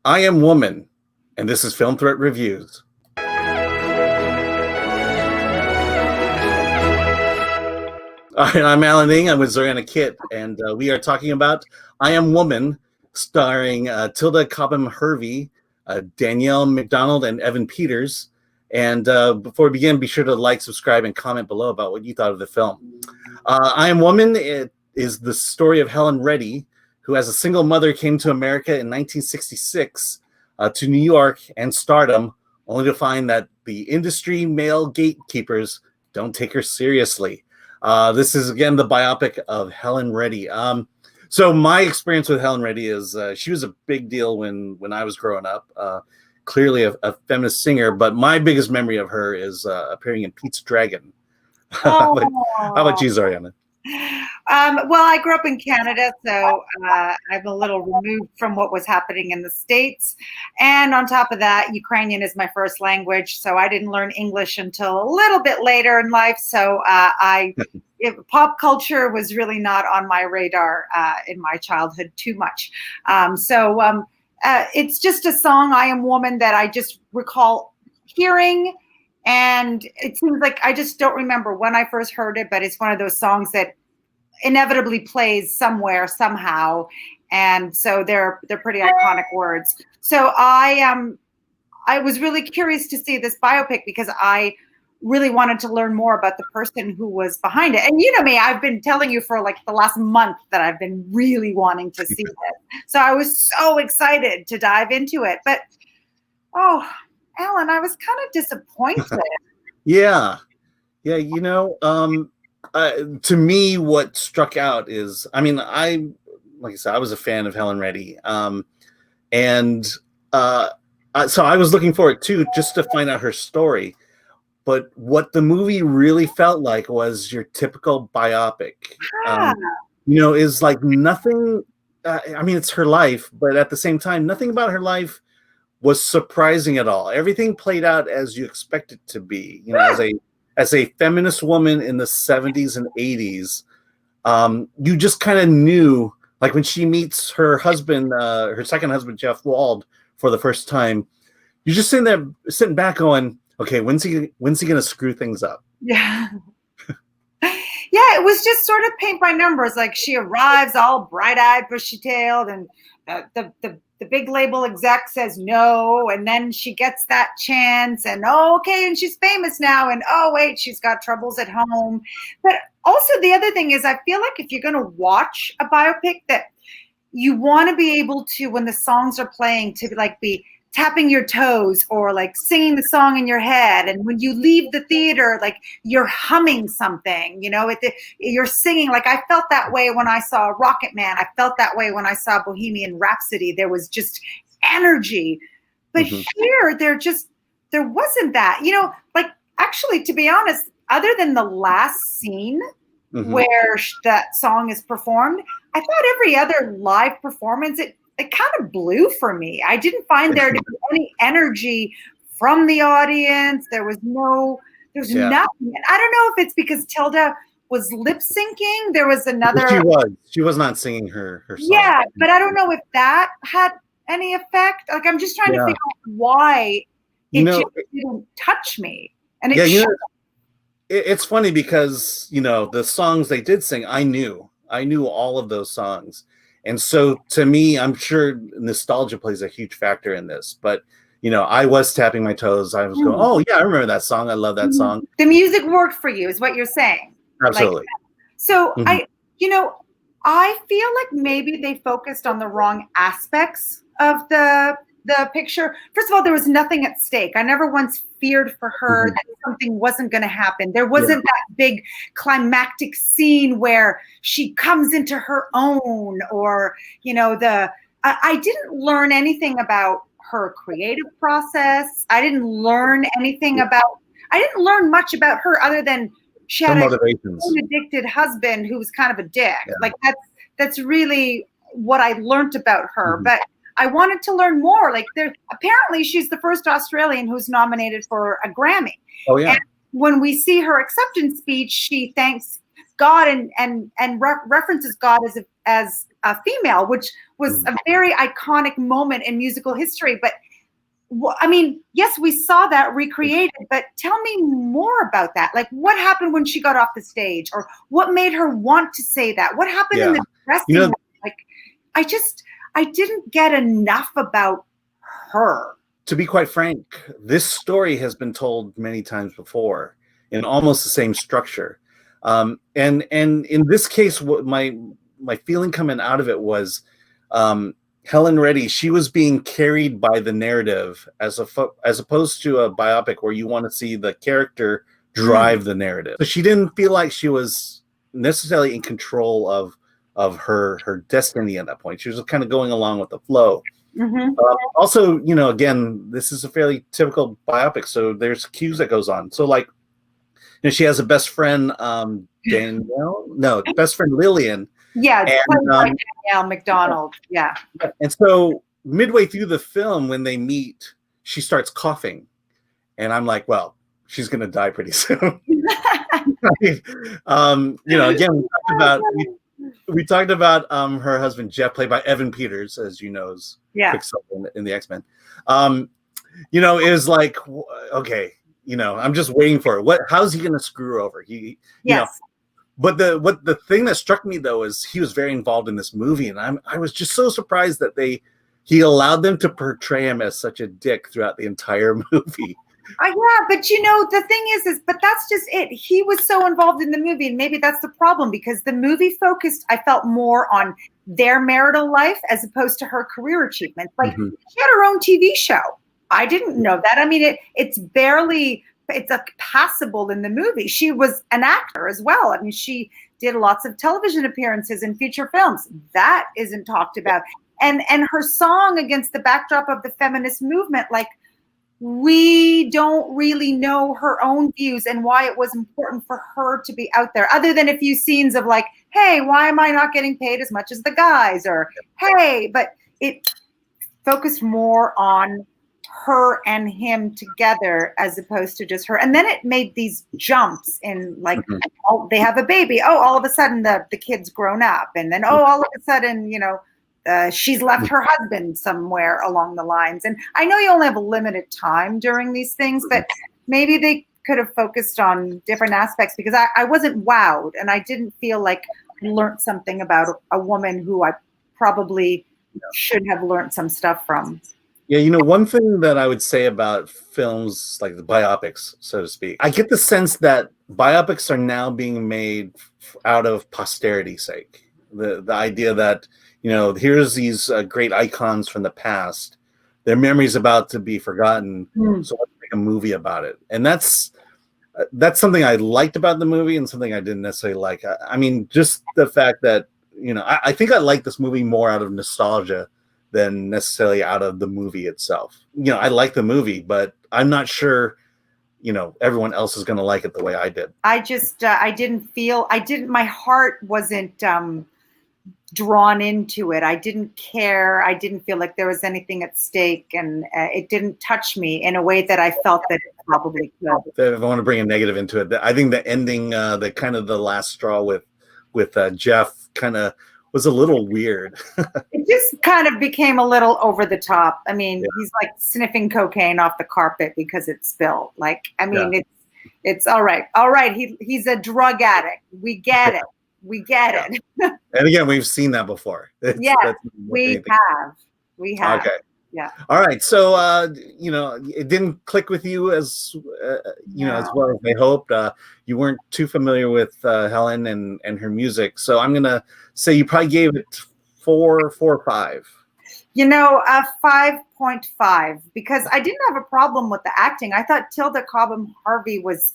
I am Woman, and this is Film Threat Reviews. All right, I'm Alan Ng. I'm with Zorianna Kit, and we are talking about I Am Woman, starring Tilda Cobham-Hervey, Danielle, Macdonald, and Evan Peters. And before we begin, be sure to like, subscribe, and comment below about what you thought of the film. I Am Woman is the story of Helen Reddy, who as a single mother came to America in 1966 to New York and stardom, only to find that the industry male gatekeepers don't take her seriously. This is, again, the biopic of Helen Reddy. So my experience with Helen Reddy is she was a big deal when I was growing up. Clearly a feminist singer, but my biggest memory of her is appearing in Pete's Dragon. How about you, Zorianna? Well, I grew up in Canada, so I'm a little removed from what was happening in the States. And on top of that, Ukrainian is my first language, so I didn't learn English until a little bit later in life. So pop culture was really not on my radar in my childhood too much. It's just a song, I Am Woman, that I just recall hearing. And it seems like I just don't remember when I first heard it, but it's one of those songs that inevitably plays somewhere, somehow. And so they're pretty iconic words. So I was really curious to see this biopic because I really wanted to learn more about the person who was behind it. And you know me, I've been telling you for like the last month that I've been really wanting to see it. So I was so excited to dive into it. But, oh, Alan, I was kind of disappointed. Yeah. You know, to me, what struck out is, I mean, like I said, I was a fan of Helen Reddy. So I was looking forward too, just to find out her story. But what the movie really felt like was your typical biopic. You know, is like nothing. I mean, it's her life, but at the same time, nothing about her life was surprising at all. Everything played out as you expect it to be. You know, as a feminist woman in the 70s and 80s, you just kind of knew, like when she meets her husband, her second husband, Jeff Wald, for the first time, you're just sitting back going, okay, when's he gonna screw things up? Yeah. Yeah, it was just sort of paint by numbers. Like she arrives all bright-eyed, bushy-tailed, and the big label exec says no, and then she gets that chance, and okay, and she's famous now, and oh wait, she's got troubles at home. But also the other thing is, I feel like if you're going to watch a biopic, that you want to be able to, when the songs are playing, to be tapping your toes or like singing the song in your head, and when you leave the theater, like you're humming something, you know, you're singing. Like I felt that way when I saw Rocket Man. I felt that way when I saw Bohemian Rhapsody. There was just energy, but here there wasn't that, you know. Like actually, to be honest, other than the last scene where that song is performed, I thought every other live performance, it kind of blew for me. I didn't find there to be any energy from the audience. There was nothing. And I don't know if it's because Tilda was lip syncing. There was another. She was not singing her song. Yeah, but I don't know if that had any effect. Like I'm just trying to figure out why it just didn't touch me. And it's funny because, you know, the songs they did sing, I knew all of those songs. And so to me, I'm sure nostalgia plays a huge factor in this, but you know, I was tapping my toes. I was going, oh yeah, I remember that song. I love that song. The music worked for you is what you're saying. Absolutely. So I feel like maybe they focused on the wrong aspects of the picture. First of all, there was nothing at stake. I never once feared for her that something wasn't going to happen. There wasn't that big climactic scene where she comes into her own, or, you know, I didn't learn anything about her creative process. I didn't learn much about her other than she had an addicted husband who was kind of a dick. Yeah. Like that's really what I learned about her. But I wanted to learn more. Like apparently she's the first Australian who's nominated for a Grammy. Oh yeah. And when we see her acceptance speech, she thanks God and references God as a female, which was a very iconic moment in musical history. But I mean, yes, we saw that recreated, but tell me more about that. Like, what happened when she got off the stage, or what made her want to say that? What happened in the dressing room? Like, I didn't get enough about her. To be quite frank, this story has been told many times before in almost the same structure. And in this case, what my feeling coming out of it was, Helen Reddy, she was being carried by the narrative as opposed to a biopic where you want to see the character drive the narrative. So she didn't feel like she was necessarily in control of her destiny at that point. She was kind of going along with the flow. Also, you know, again, this is a fairly typical biopic, so there's cues that goes on. So, like, you know, she has a best friend, Danielle. No, best friend Lillian. Yeah, and, Danielle Macdonald. Yeah. And so midway through the film, when they meet, she starts coughing, and I'm like, well, she's gonna die pretty soon. You know, again, we talked about her husband Jeff, played by Evan Peters, as you know, is Quicksilver in the X-Men. You know, is like, okay, you know, I'm just waiting for it. How's he gonna screw her over? You know, but the thing that struck me though is he was very involved in this movie, and I was just so surprised that he allowed them to portray him as such a dick throughout the entire movie. Yeah, but you know, the thing is, but that's just it. He was so involved in the movie, and maybe that's the problem, because the movie focused, I felt, more on their marital life as opposed to her career achievements. Like, she had her own TV show. I didn't know that. I mean, it's passable in the movie. She was an actor as well. I mean, she did lots of television appearances in feature films. That isn't talked about. And her song against the backdrop of the feminist movement, like, we don't really know her own views and why it was important for her to be out there, other than a few scenes of like, hey, why am I not getting paid as much as the guys? Or, hey, but it focused more on her and him together as opposed to just her. And then it made these jumps in, like, oh, they have a baby. Oh, all of a sudden the kid's grown up. And then, oh, all of a sudden, you know, she's left her husband somewhere along the lines. And I know you only have a limited time during these things, but maybe they could have focused on different aspects, because I wasn't wowed, and I didn't feel like I learned something about a woman who I probably should have learned some stuff from. Yeah, you know, one thing that I would say about films like the biopics, so to speak, I get the sense that biopics are now being made out of posterity's sake. The idea that, you know, here's these great icons from the past, their memory's about to be forgotten, so let's make a movie about it. And that's something I liked about the movie, and something I didn't necessarily like. I mean, just the fact that, you know, I think I like this movie more out of nostalgia than necessarily out of the movie itself. You know, I like the movie, but I'm not sure, you know, everyone else is going to like it the way I did. I just, my heart wasn't drawn into it. I didn't care. I didn't feel like there was anything at stake, and it didn't touch me in a way that I felt that it probably could. If I want to bring a negative into it, I think the ending, the kind of the last straw with Jeff kind of was a little weird. It just kind of became a little over the top. I mean, he's like sniffing cocaine off the carpet because it's spilled. Like, I mean, it's all right. All right. He's a drug addict. We get it. We get it. And again, we've seen that before. We have. Okay. Yeah. All right. So, you know, it didn't click with you as, you know, as well as they hoped. You weren't too familiar with Helen and her music. So I'm going to say you probably gave it 4 or 5. You know, 5.5, because I didn't have a problem with the acting. I thought Tilda Cobham-Hervey was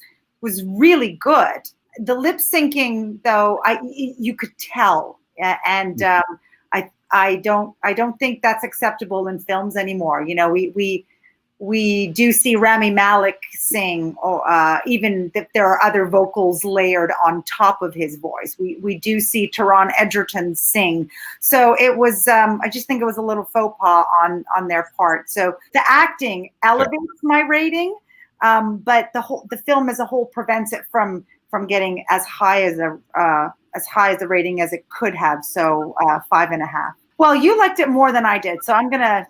really good. The lip syncing, though, you could tell, and I don't think that's acceptable in films anymore. You know, we do see Rami Malek sing, or even if there are other vocals layered on top of his voice. We do see Taron Egerton sing. So it was, I just think it was a little faux pas on their part. So the acting elevates my rating, but the film as a whole prevents it from from getting as high as a rating as it could have. So 5.5. Well, you liked it more than I did, so I'm gonna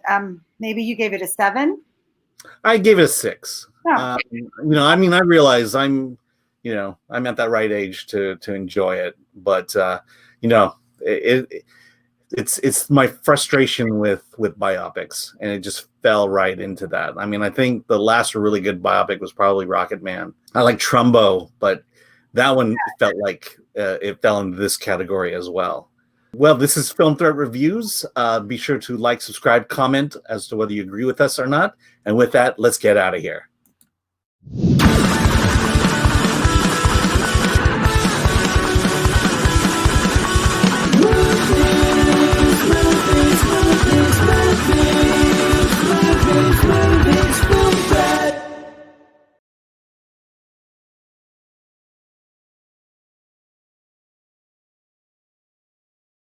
maybe you gave it a 7. I gave it a 6. Oh. I mean, I realize I'm at that right age to enjoy it, but it's my frustration with biopics, and it just fell right into that. I mean, I think the last really good biopic was probably Rocket Man. I like Trumbo, but that one felt like it fell into this category as well. Well, this is Film Threat Reviews. Be sure to like, subscribe, comment as to whether you agree with us or not. And with that, let's get out of here.